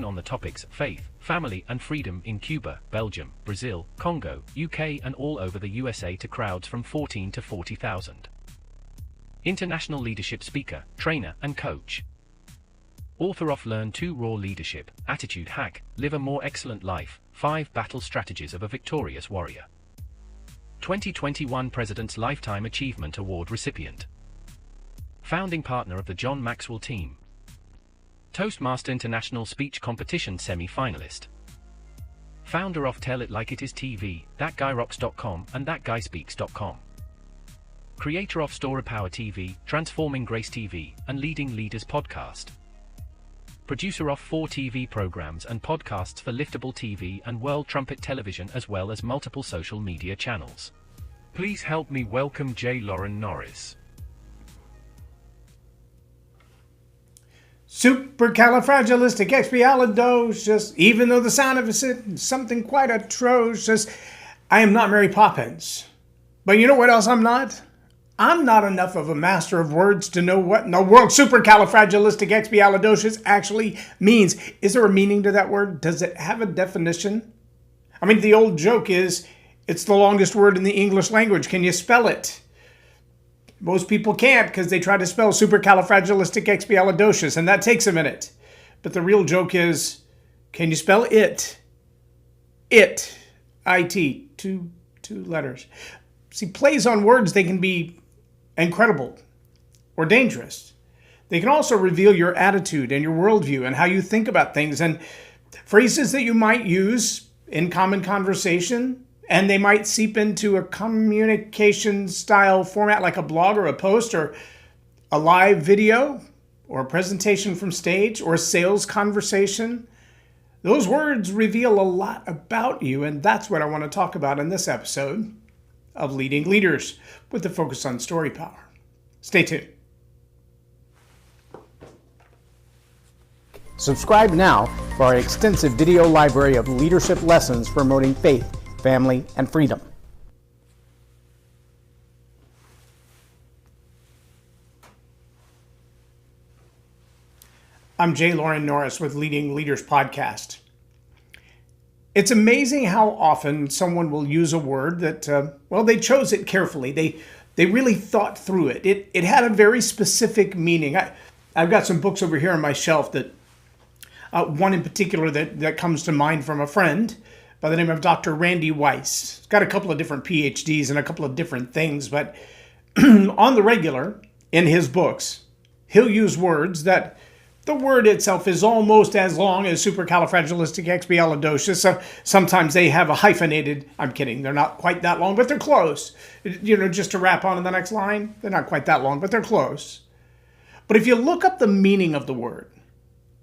on the topics faith, family and freedom in Cuba, Belgium, Brazil, Congo, UK and all over the USA to crowds from 14 to 40,000. International leadership speaker, trainer and coach. Author of Learn to Raw Leadership, Attitude Hack, Live a More Excellent Life, 5 Battle Strategies of a Victorious Warrior. 2021 President's Lifetime Achievement Award recipient. Founding partner of the John Maxwell team. Toastmaster International Speech Competition semi-finalist. Founder of Tell It Like It Is TV, ThatGuyRocks.com and ThatGuySpeaks.com. Creator of Story Power TV, Transforming Grace TV, and Leading Leaders Podcast. Producer of 4 TV programs and podcasts for Liftable TV and World Trumpet Television as well as multiple social media channels. Please help me welcome J Loren Norris. Supercalifragilisticexpialidocious, even though the sound of it is something quite atrocious. I am not Mary Poppins. But you know what else I'm not? I'm not enough of a master of words to know what in the world supercalifragilisticexpialidocious actually means. Is there a meaning to that word? Does it have a definition? I mean, the old joke is, it's the longest word in the English language. Can you spell it? Most people can't because they try to spell supercalifragilisticexpialidocious, and that takes a minute. But the real joke is, can you spell it? It. I-T. Two letters. See, plays on words, they can be incredible or dangerous. They can also reveal your attitude and your worldview and how you think about things, and phrases that you might use in common conversation, and they might seep into a communication style format like a blog or a post or a live video or a presentation from stage or a sales conversation. Those words reveal a lot about you, and that's what I want to talk about in this episode of Leading Leaders with the focus on story power. Stay tuned. Subscribe now for our extensive video library of leadership lessons promoting faith, family, and freedom. I'm J Loren Norris with Leading Leaders Podcast. It's amazing how often someone will use a word that, they chose it carefully. They really thought through it. It had a very specific meaning. I've got some books over here on my shelf that, one in particular that comes to mind from a friend by the name of Dr. Randy Weiss. He's got a couple of different PhDs and a couple of different things, but on the regular, in his books, he'll use words that the word itself is almost as long as supercalifragilisticexpialidocious. So sometimes they have a hyphenated, I'm kidding, they're not quite that long, but they're close. Just to wrap on to the next line, they're not quite that long, but they're close. But if you look up the meaning of the word,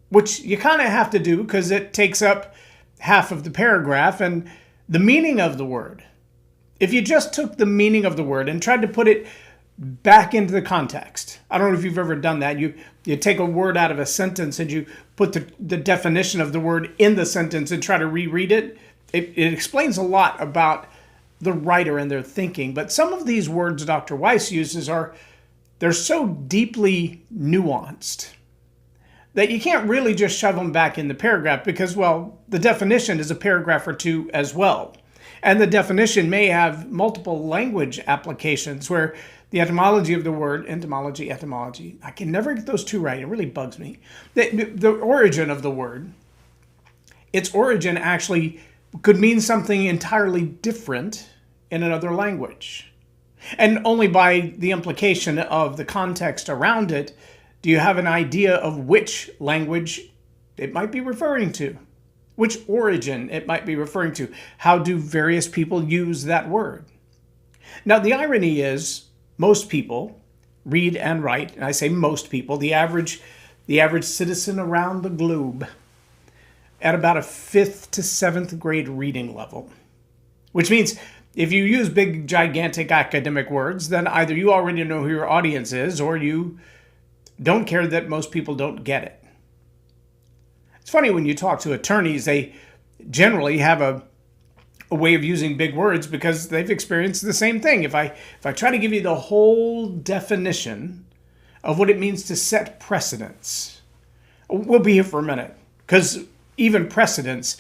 which you kind of have to do because it takes up half of the paragraph, and the meaning of the word, if you just took the meaning of the word and tried to put it back into the context. I don't know if you've ever done that. You take a word out of a sentence and you put the definition of the word in the sentence and try to reread it. It explains a lot about the writer and their thinking. But some of these words Dr. Weiss uses they're so deeply nuanced that you can't really just shove them back in the paragraph because, the definition is a paragraph or two as well. And the definition may have multiple language applications where the etymology of the word, etymology, I can never get those two right. It really bugs me. The origin of the word, its origin actually could mean something entirely different in another language. And only by the implication of the context around it do you have an idea of which language it might be referring to, which origin it might be referring to. How do various people use that word? Now, the irony is, most people read and write, and I say most people, the average citizen around the globe, at about a 5th to 7th grade reading level. Which means if you use big, gigantic academic words, then either you already know who your audience is, or you don't care that most people don't get it. It's funny when you talk to attorneys, they generally have a way of using big words because they've experienced the same thing. If I try to give you the whole definition of what it means to set precedents, we'll be here for a minute because even precedents,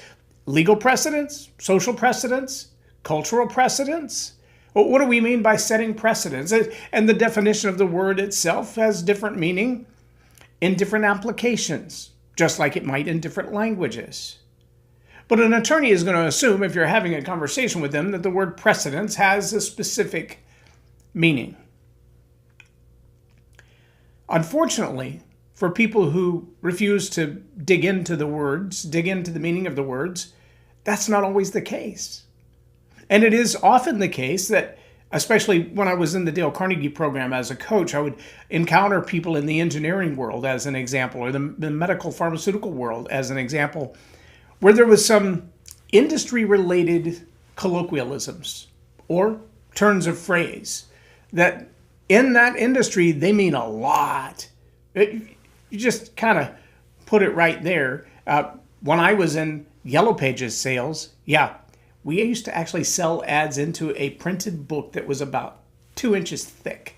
legal precedents, social precedents, cultural precedents. Well, what do we mean by setting precedents? And the definition of the word itself has different meaning in different applications, just like it might in different languages. But an attorney is going to assume, if you're having a conversation with them, that the word precedence has a specific meaning. Unfortunately, for people who refuse to dig into the words, dig into the meaning of the words, that's not always the case. And it is often the case that, especially when I was in the Dale Carnegie program as a coach, I would encounter people in the engineering world, as an example, or the medical pharmaceutical world, as an example, where there was some industry-related colloquialisms or turns of phrase that in that industry, they mean a lot. You just kind of put it right there. When I was in Yellow Pages sales, we used to actually sell ads into a printed book that was about 2 inches thick.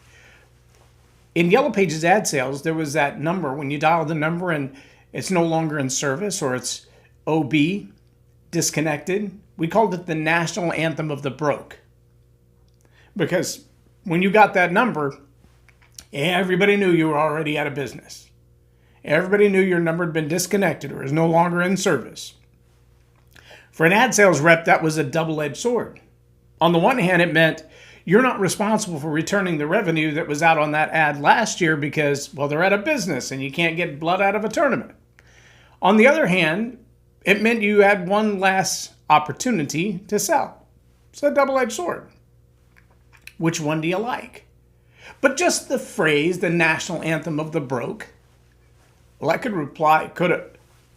In Yellow Pages ad sales, there was that number, when you dial the number and it's no longer in service or it's OB, disconnected, we called it the national anthem of the broke. Because when you got that number, everybody knew you were already out of business. Everybody knew your number had been disconnected or is no longer in service. For an ad sales rep, that was a double-edged sword. On the one hand, it meant you're not responsible for returning the revenue that was out on that ad last year because, well, they're out of business and you can't get blood out of a tournament. On the other hand, it meant you had one last opportunity to sell. It's a double-edged sword. Which one do you like? But just the phrase, the national anthem of the broke, well, that could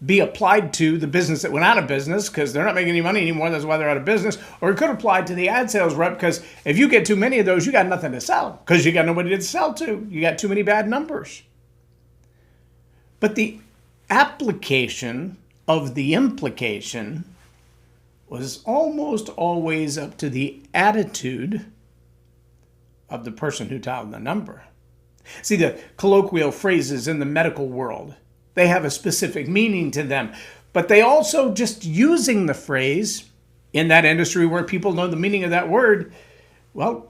be applied to the business that went out of business because they're not making any money anymore. That's why they're out of business. Or it could apply to the ad sales rep because if you get too many of those, you got nothing to sell because you got nobody to sell to. You got too many bad numbers. But the application of the implication was almost always up to the attitude of the person who dialed the number. See, the colloquial phrases in the medical world, they have a specific meaning to them, but they also, just using the phrase in that industry where people know the meaning of that word, well,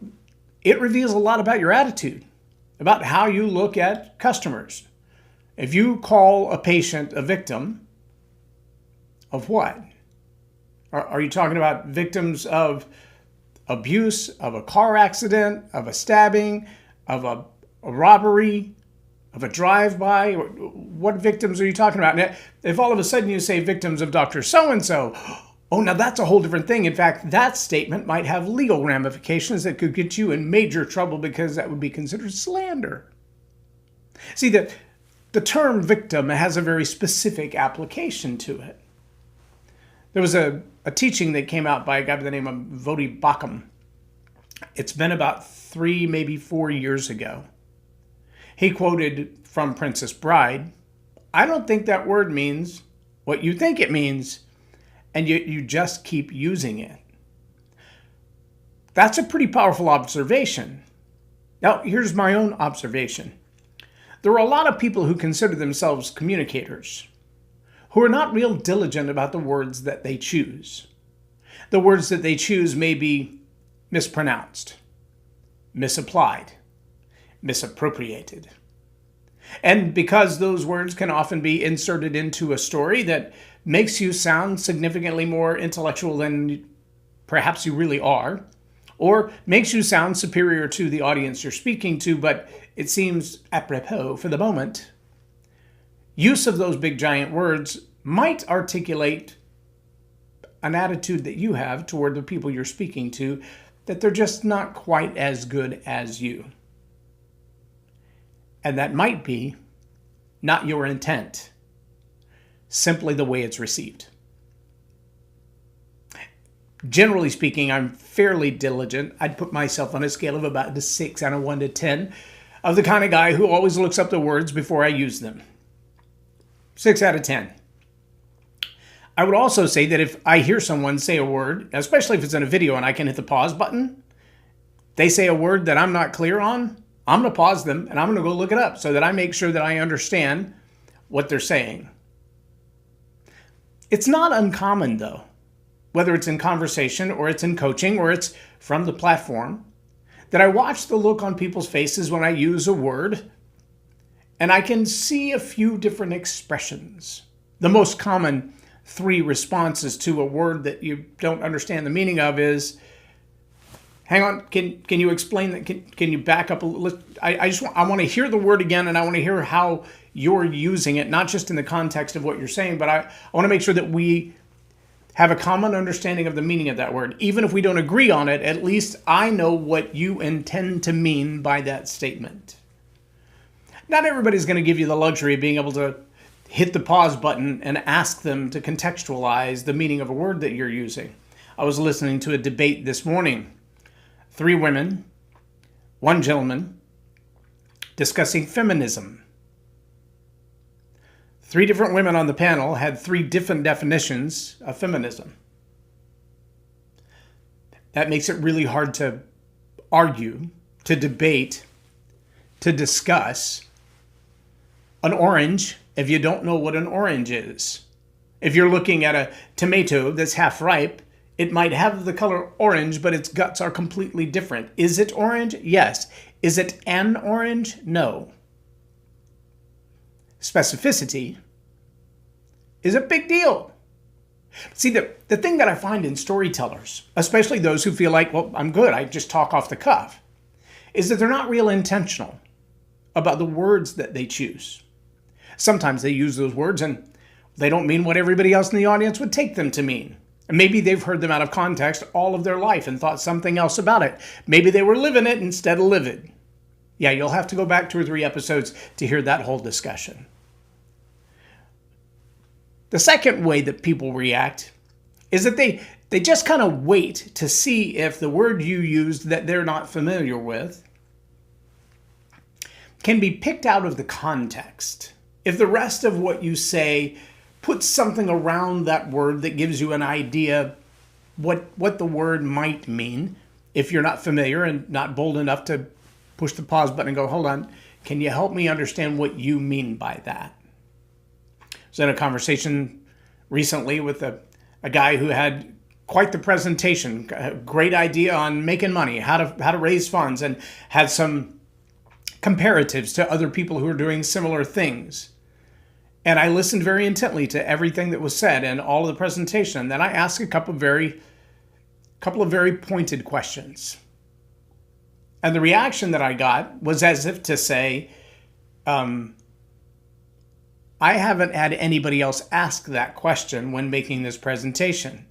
it reveals a lot about your attitude, about how you look at customers. If you call a patient a victim of what? Are you talking about victims of abuse, of a car accident, of a stabbing, of a robbery, of a drive-by? What victims are you talking about? Now, if all of a sudden you say victims of Dr. So-and-so, oh, now that's a whole different thing. In fact, that statement might have legal ramifications that could get you in major trouble because that would be considered slander. See, the term victim has a very specific application to it. There was a teaching that came out by a guy by the name of Vodi Bakum. It's been about 3, maybe 4 years ago. He quoted from Princess Bride, "I don't think that word means what you think it means, and you just keep using it." That's a pretty powerful observation. Now, here's my own observation. There are a lot of people who consider themselves communicators, who are not real diligent about the words that they choose. The words that they choose may be mispronounced, misapplied, misappropriated. And because those words can often be inserted into a story that makes you sound significantly more intellectual than perhaps you really are, or makes you sound superior to the audience you're speaking to, but it seems apropos for the moment, use of those big giant words might articulate an attitude that you have toward the people you're speaking to, that they're just not quite as good as you. And that might be not your intent, simply the way it's received. Generally speaking, I'm fairly diligent. I'd put myself on a scale of about a 6 on a 1 to 10 of the kind of guy who always looks up the words before I use them. 6 out of 10. I would also say that if I hear someone say a word, especially if it's in a video and I can hit the pause button, they say a word that I'm not clear on, I'm going to pause them and I'm going to go look it up so that I make sure that I understand what they're saying. It's not uncommon, though, whether it's in conversation or it's in coaching or it's from the platform, that I watch the look on people's faces when I use a word, and I can see a few different expressions. The most common 3 responses to a word that you don't understand the meaning of is, hang on, can you explain that? Can you back up a little? I want to hear the word again, and I want to hear how you're using it, not just in the context of what you're saying, but I want to make sure that we have a common understanding of the meaning of that word. Even if we don't agree on it, at least I know what you intend to mean by that statement. Not everybody's going to give you the luxury of being able to hit the pause button and ask them to contextualize the meaning of a word that you're using. I was listening to a debate this morning. 3 women, 1 gentleman, discussing feminism. 3 different women on the panel had 3 different definitions of feminism. That makes it really hard to argue, to debate, to discuss an orange if you don't know what an orange is. If you're looking at a tomato that's half ripe, it might have the color orange, but its guts are completely different. Is it orange? Yes. Is it an orange? No. Specificity is a big deal. See, the thing that I find in storytellers, especially those who feel like, well, I'm good, I just talk off the cuff, is that they're not real intentional about the words that they choose. Sometimes they use those words and they don't mean what everybody else in the audience would take them to mean. And maybe they've heard them out of context all of their life and thought something else about it. Maybe they were living it instead of livid. Yeah, you'll have to go back 2 or 3 episodes to hear that whole discussion. The second way that people react is that they just kind of wait to see if the word you used that they're not familiar with can be picked out of the context. If the rest of what you say puts something around that word that gives you an idea what the word might mean, if you're not familiar and not bold enough to push the pause button and go, hold on, can you help me understand what you mean by that? I was in a conversation recently with a guy who had quite the presentation, a great idea on making money, how to raise funds, and had some comparatives to other people who are doing similar things. And I listened very intently to everything that was said and all of the presentation. Then I asked a couple of very pointed questions. And the reaction that I got was as if to say, I haven't had anybody else ask that question when making this presentation.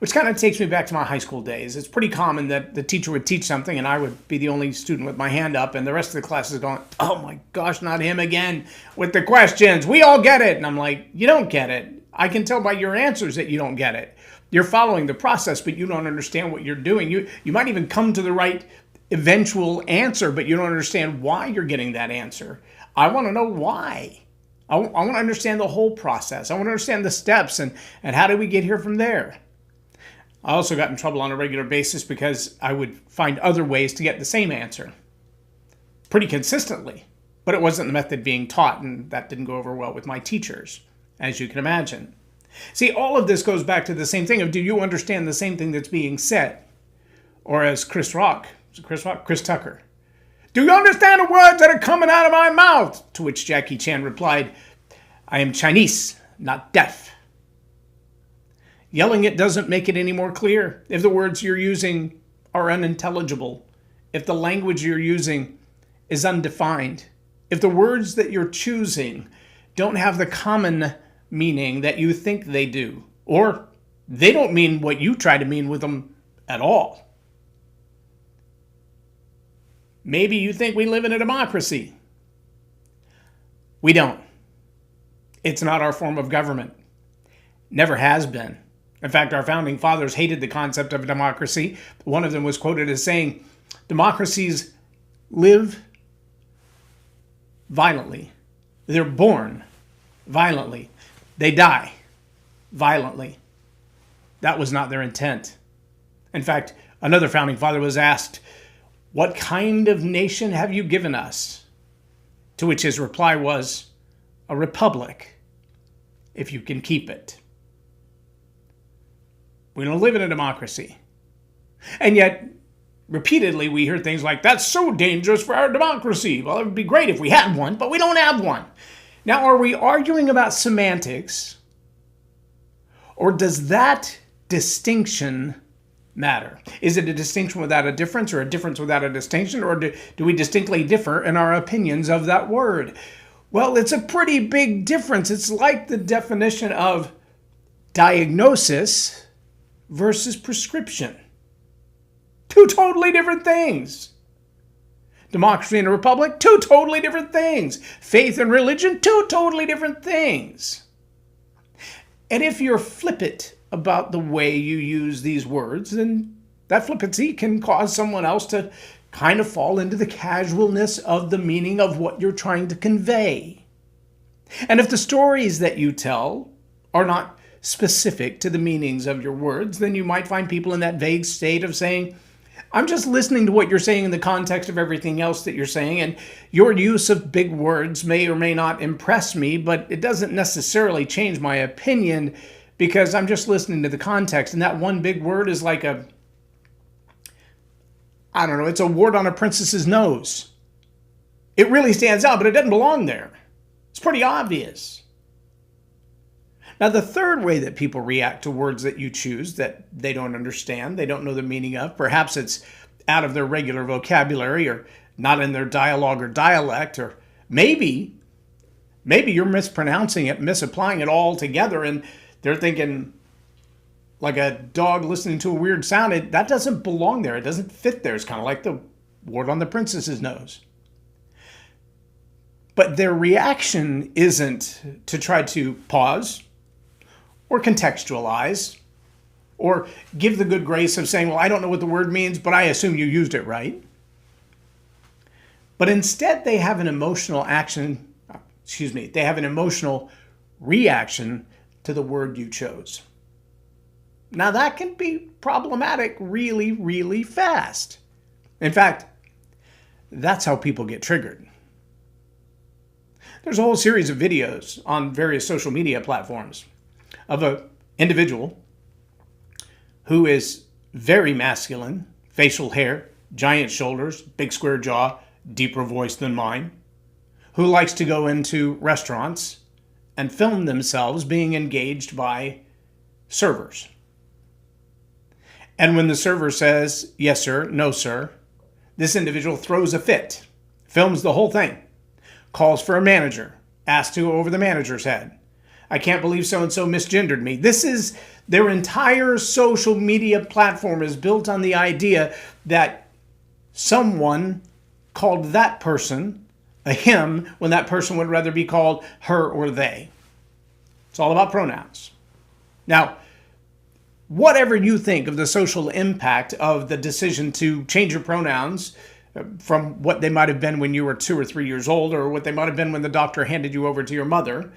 Which kind of takes me back to my high school days. It's pretty common that the teacher would teach something and I would be the only student with my hand up and the rest of the class is going, oh my gosh, not him again with the questions. We all get it. And I'm like, you don't get it. I can tell by your answers that you don't get it. You're following the process, but you don't understand what you're doing. You might even come to the right eventual answer, but you don't understand why you're getting that answer. I want to know why. I want to understand the whole process. I want to understand the steps and how do we get here from there. I also got in trouble on a regular basis because I would find other ways to get the same answer pretty consistently, but it wasn't the method being taught, and that didn't go over well with my teachers, as you can imagine. See, all of this goes back to the same thing of, do you understand the same thing that's being said? Or as Chris Tucker, do you understand the words that are coming out of my mouth? To which Jackie Chan replied, I am Chinese, not deaf. Yelling it doesn't make it any more clear. If the words you're using are unintelligible, if the language you're using is undefined, if the words that you're choosing don't have the common meaning that you think they do, or they don't mean what you try to mean with them at all. Maybe you think we live in a democracy. We don't. It's not our form of government. Never has been. In fact, our founding fathers hated the concept of a democracy. One of them was quoted as saying, democracies live violently. They're born violently. They die violently. That was not their intent. In fact, another founding father was asked, what kind of nation have you given us? To which his reply was, a republic. if you can keep it. We don't live in a democracy. And yet, repeatedly, we hear things like, that's so dangerous for our democracy. Well, it would be great if we had one, but we don't have one. Now, are we arguing about semantics? Or does that distinction matter? Is it a distinction without a difference, or a difference without a distinction? Or do we distinctly differ in our opinions of that word? Well, it's a pretty big difference. It's like the definition of diagnosis versus prescription. Two totally different things. Democracy and a republic, two totally different things. Faith and religion, two totally different things. And if you're flippant about the way you use these words, then that flippancy can cause someone else to kind of fall into the casualness of the meaning of what you're trying to convey. And if the stories that you tell are not specific to the meanings of your words, then you might find people in that vague state of saying, I'm just listening to what you're saying in the context of everything else that you're saying, and your use of big words may or may not impress me, but it doesn't necessarily change my opinion because I'm just listening to the context. And that one big word is like it's a wart on a princess's nose. It really stands out, but it doesn't belong there. It's pretty obvious. Now, the third way that people react to words that you choose that they don't understand, they don't know the meaning of, perhaps it's out of their regular vocabulary or not in their dialogue or dialect, or maybe you're mispronouncing it, misapplying it altogether, and they're thinking, like a dog listening to a weird sound, that doesn't belong there. It doesn't fit there. It's kind of like the wart on the princess's nose. But their reaction isn't to try to pause or contextualize or give the good grace of saying, well, I don't know what the word means, but I assume you used it right. But instead, they have an emotional reaction to the word you chose. Now, that can be problematic really, really fast. In fact, that's how people get triggered. There's a whole series of videos on various social media platforms of an individual who is very masculine, facial hair, giant shoulders, big square jaw, deeper voice than mine, who likes to go into restaurants and film themselves being engaged by servers. And when the server says, yes, sir, no, sir, this individual throws a fit, films the whole thing, calls for a manager, asks to go over the manager's head. I can't believe so-and-so misgendered me. This is their entire social media platform is built on the idea that someone called that person a him when that person would rather be called her or they. It's all about pronouns. Now, whatever you think of the social impact of the decision to change your pronouns from what they might have been when you were 2 or 3 years old, or what they might have been when the doctor handed you over to your mother,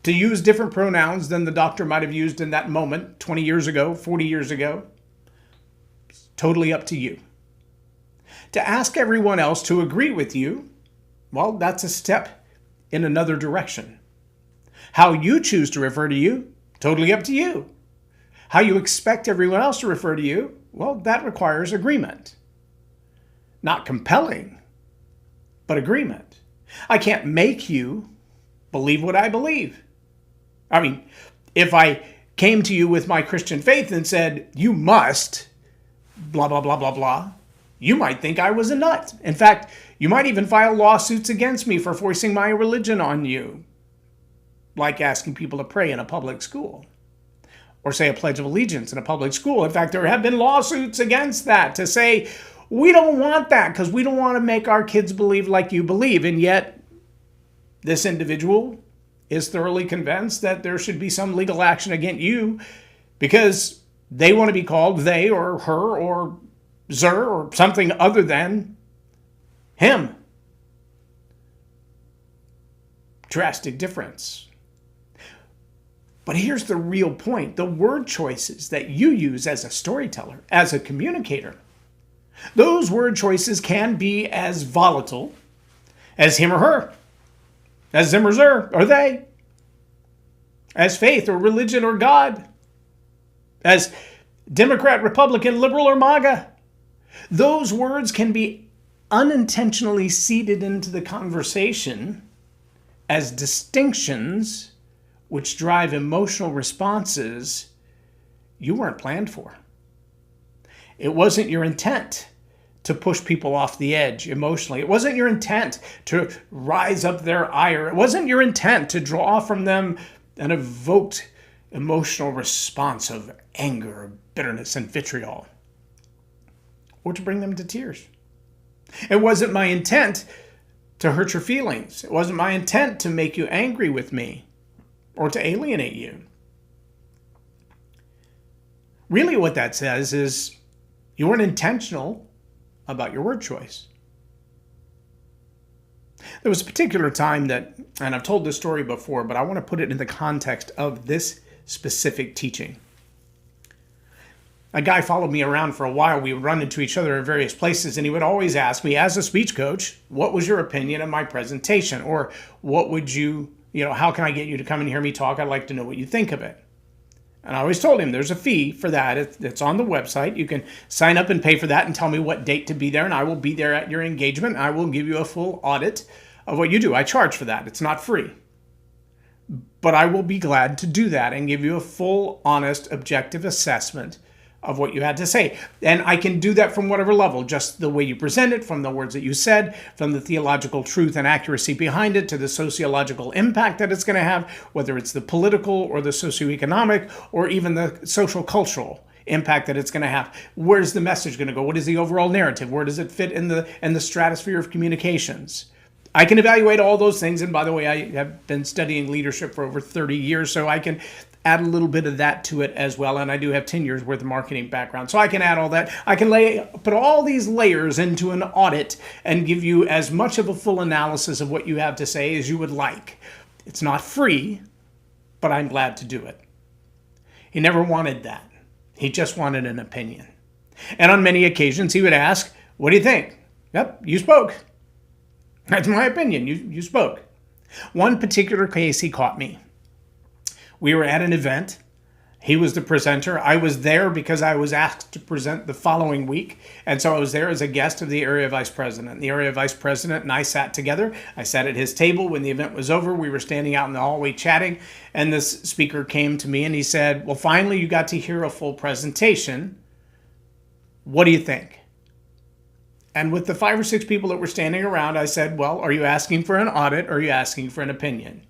to use different pronouns than the doctor might have used in that moment 20 years ago, 40 years ago, it's totally up to you. To ask everyone else to agree with you, well, that's a step in another direction. How you choose to refer to you, totally up to you. How you expect everyone else to refer to you, well, that requires agreement. Not compelling, but agreement. I can't make you believe what I believe. I mean, if I came to you with my Christian faith and said, you must, blah, blah, blah, blah, blah, you might think I was a nut. In fact, you might even file lawsuits against me for forcing my religion on you, like asking people to pray in a public school or say a Pledge of Allegiance in a public school. In fact, there have been lawsuits against that to say, we don't want that because we don't want to make our kids believe like you believe. And yet, this individual is thoroughly convinced that there should be some legal action against you because they want to be called they or her or zer or something other than him. Drastic difference. But here's the real point. The word choices that you use as a storyteller, as a communicator, those word choices can be as volatile as him or her, as them or zer, or they. as faith or religion or God, as Democrat, Republican, liberal, or MAGA. Those words can be unintentionally seeded into the conversation as distinctions which drive emotional responses you weren't planned for. It wasn't your intent to push people off the edge emotionally. It wasn't your intent to rise up their ire. It wasn't your intent to draw from them an evoked emotional response of anger, bitterness, and vitriol, or to bring them to tears. It wasn't my intent to hurt your feelings. It wasn't my intent to make you angry with me or to alienate you. Really what that says is you weren't intentional about your word choice. There was a particular time that, and I've told this story before, but I want to put it in the context of this specific teaching. A guy followed me around for a while. We would run into each other in various places, and he would always ask me, as a speech coach, what was your opinion of my presentation? Or what would how can I get you to come and hear me talk? I'd like to know what you think of it. And I always told him there's a fee for that. It's on the website. You can sign up and pay for that and tell me what date to be there, and I will be there at your engagement. I will give you a full audit of what you do. I charge for that. It's not free. But I will be glad to do that and give you a full, honest, objective assessment of what you had to say. And I can do that from whatever level, just the way you present it, from the words that you said, from the theological truth and accuracy behind it, to the sociological impact that it's going to have, whether it's the political or the socioeconomic or even the social cultural impact that it's going to have. Where's the message going to go? What is the overall narrative? Where does it fit in the stratosphere of communications? I can evaluate all those things. And by the way, I have been studying leadership for over 30 years, so I can add a little bit of that to it as well. And I do have 10 years worth of marketing background, so I can add all that. I can put all these layers into an audit and give you as much of a full analysis of what you have to say as you would like. It's not free, but I'm glad to do it. He never wanted that. He just wanted an opinion. And on many occasions, he would ask, what do you think? Yep, you spoke. That's my opinion. You spoke. One particular case, he caught me. We were at an event. He was the presenter. I was there because I was asked to present the following week. And so I was there as a guest of the area vice president. The area vice president and I sat together. I sat at his table. When the event was over, we were standing out in the hallway chatting. And this speaker came to me and he said, well, finally, you got to hear a full presentation. What do you think? And with the 5 or 6 people that were standing around, I said, well, are you asking for an audit or are you asking for an opinion?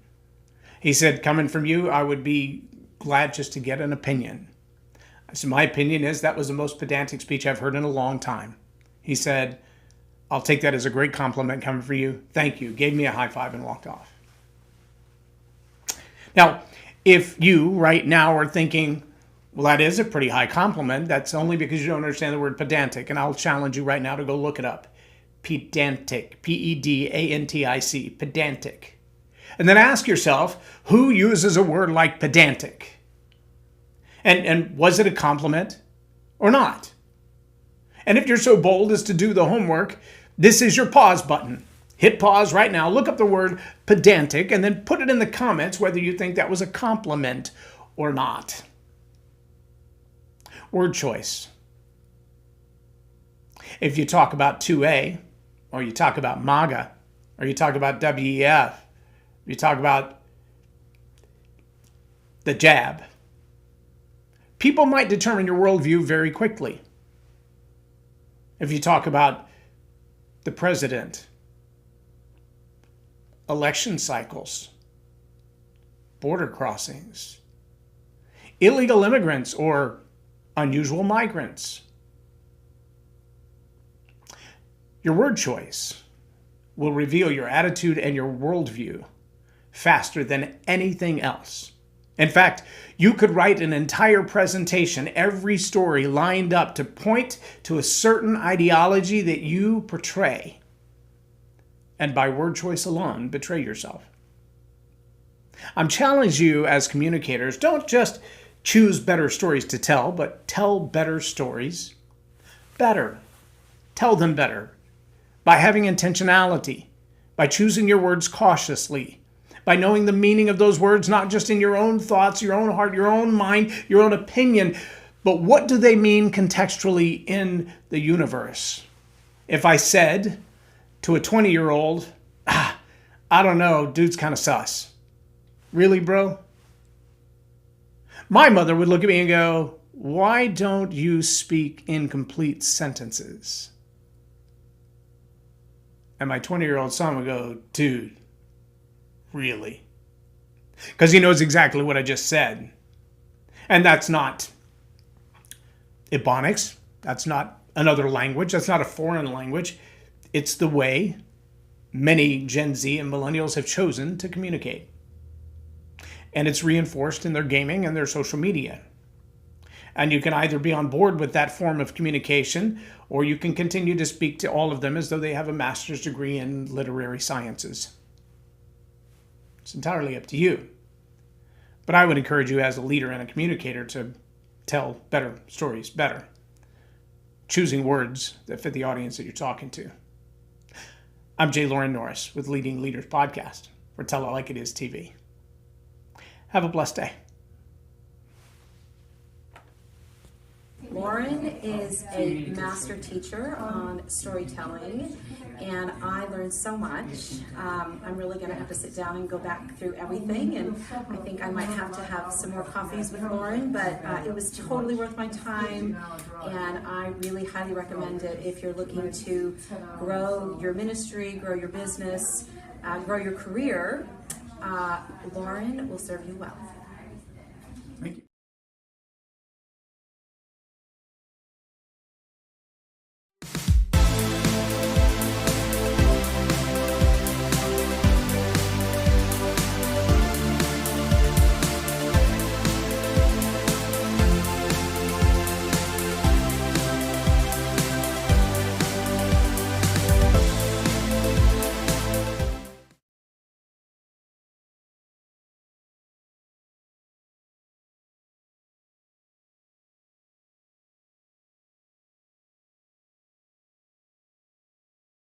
He said, coming from you, I would be glad just to get an opinion. I said, my opinion is that was the most pedantic speech I've heard in a long time. He said, I'll take that as a great compliment coming from you. Thank you. Gave me a high five and walked off. Now, if you right now are thinking, well, that is a pretty high compliment, that's only because you don't understand the word pedantic. And I'll challenge you right now to go look it up. Pedantic, P-E-D-A-N-T-I-C, pedantic. And then ask yourself, who uses a word like pedantic? And was it a compliment or not? And if you're so bold as to do the homework, this is your pause button. Hit pause right now, look up the word pedantic, and then put it in the comments whether you think that was a compliment or not. Word choice. If you talk about 2A, or you talk about MAGA, or you talk about WEF, you talk about the jab, people might determine your worldview very quickly. If you talk about the president, election cycles, border crossings, illegal immigrants, or unusual migrants, your word choice will reveal your attitude and your worldview faster than anything else. In fact, you could write an entire presentation, every story lined up to point to a certain ideology that you portray, and by word choice alone, betray yourself. I'm challenging you as communicators, don't just choose better stories to tell, but tell better stories better. Tell them better by having intentionality, by choosing your words cautiously, by knowing the meaning of those words, not just in your own thoughts, your own heart, your own mind, your own opinion, but what do they mean contextually in the universe? If I said to a 20-year-old, I don't know, dude's kind of sus. Really, bro? My mother would look at me and go, why don't you speak in complete sentences? And my 20-year-old son would go, dude, really? Because he knows exactly what I just said. And that's not Ebonics. That's not another language. That's not a foreign language. It's the way many Gen Z and millennials have chosen to communicate. And it's reinforced in their gaming and their social media. And you can either be on board with that form of communication, or you can continue to speak to all of them as though they have a master's degree in literary sciences. It's entirely up to you. But I would encourage you as a leader and a communicator to tell better stories better, choosing words that fit the audience that you're talking to. I'm J Loren Norris with Leading Leaders Podcast for Tell It Like It Is TV. Have a blessed day. Loren is a master teacher on storytelling, and I learned so much. I'm really going to have to sit down and go back through everything, and I think I might have to have some more coffees with Loren, but it was totally worth my time, and I really highly recommend it if you're looking to grow your ministry, grow your business, grow your career. Loren will serve you well. Thank you.